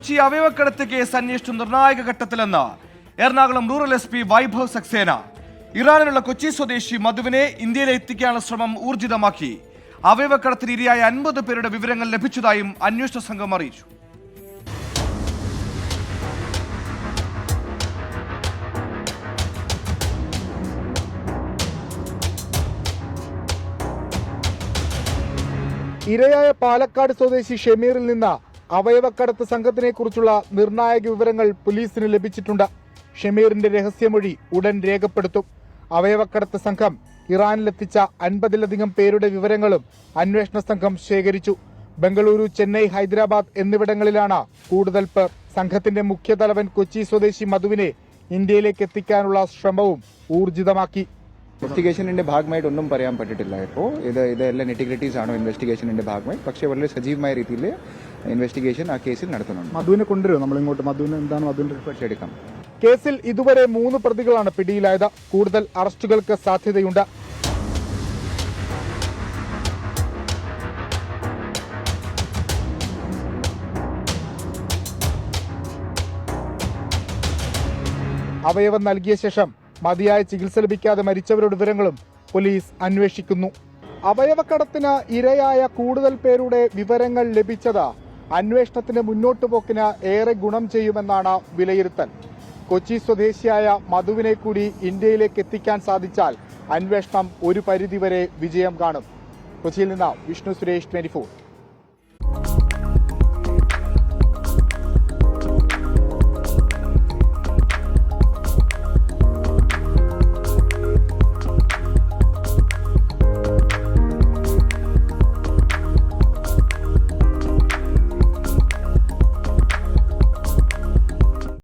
Kochi അവയവക്കടത്ത് case അന്വേഷണം നിർണായക ഘട്ടത്തിലെന്ന് Ernakulam rural SP Vaibhav Saxena. ഇറാനിലുള്ള Kochi സ്വദേശി മധുവിനെ ഇന്ത്യയിലെ എത്തിക്കാനുള്ള ശ്രമം ഊർജിതമാക്കി. അവയവക്കടത്തിന് ഇരയായ 50 പേരുടെ വിവരങ്ങൾ ലഭിച്ചതായും അന്വേഷണ സംഘം അറിയിച്ചു. ഇരയായ പാലക്കാട് സ്വദേശി ഷമീറിൽ നിന്ന് അവയവക്കടത്ത് സംഘത്തിനെ കുറിച്ചുള്ള നിർണായക വിവരങ്ങൾ പോലീസിന് ലഭിച്ചിട്ടുണ്ട്. ഷമീറിന്റെ രഹസ്യമൊഴി ഉടൻ രേഖപ്പെടുത്തും. അവയവക്കടത്ത് സംഘം ഇറാനിലെത്തിച്ച 50-ലധികം പേരുടെ വിവരങ്ങളും അന്വേഷണ സംഘം ശേഖരിച്ചു. ബംഗളൂരു, ചെന്നൈ, ഹൈദരാബാദ് എന്നിവിടങ്ങളിലാണ് കൂടുതൽ പേർ. സംഘത്തിന്റെ മുഖ്യ തലവൻ കൊച്ചി സ്വദേശി മധുവിനെ ഇന്ത്യയിലേക്ക് എത്തിക്കാനുള്ള ശ്രമവും ഊർജിതമാക്കി. ഇൻവെസ്റ്റിഗേഷനിന്റെ ഭാഗമായിട്ട് ഒന്നും പറയാൻ പറ്റിയിട്ടില്ല. ഇപ്പോൾ ഇതെല്ലാം നെറ്റിഗ്രിറ്റീസ് ആണോ ഇൻവെസ്റ്റിഗേഷനിന്റെ ഭാഗമായി, പക്ഷേ വളരെ സജീവമായ രീതിയിൽ ഇൻവെസ്റ്റിഗേഷൻ ആ കേസിൽ നടത്തുന്നുണ്ട്. മധുവിനെ കൊണ്ടുവരുമോ നമ്മൾ ഇങ്ങോട്ട്? മധുവിന് എന്താണ് മധുവിന്റെ എടുക്കാം. കേസിൽ ഇതുവരെ 3 പ്രതികളാണ് പിടിയിലായത്. കൂടുതൽ അറസ്റ്റുകൾക്ക് സാധ്യതയുണ്ട്. അവയവം നൽകിയ ശേഷം മതിയായ ചികിത്സ ലഭിക്കാതെ മരിച്ചവരുടെ വിവരങ്ങളും പോലീസ് അന്വേഷിക്കുന്നു. അവയവക്കടത്തിന് ഇരയായ കൂടുതൽ പേരുടെ വിവരങ്ങൾ ലഭിച്ചത് അന്വേഷണത്തിന്റെ മുന്നോട്ടു പോക്കിന് ഏറെ ഗുണം ചെയ്യുമെന്നാണ് വിലയിരുത്തൽ. കൊച്ചി സ്വദേശിയായ മധുവിനെ കൂടി ഇന്ത്യയിലേക്ക് എത്തിക്കാൻ സാധിച്ചാൽ അന്വേഷണം ഒരു പരിധിവരെ വിജയം കാണും. കൊച്ചിയിൽ നിന്ന് വിഷ്ണു സുരേഷ്, 24.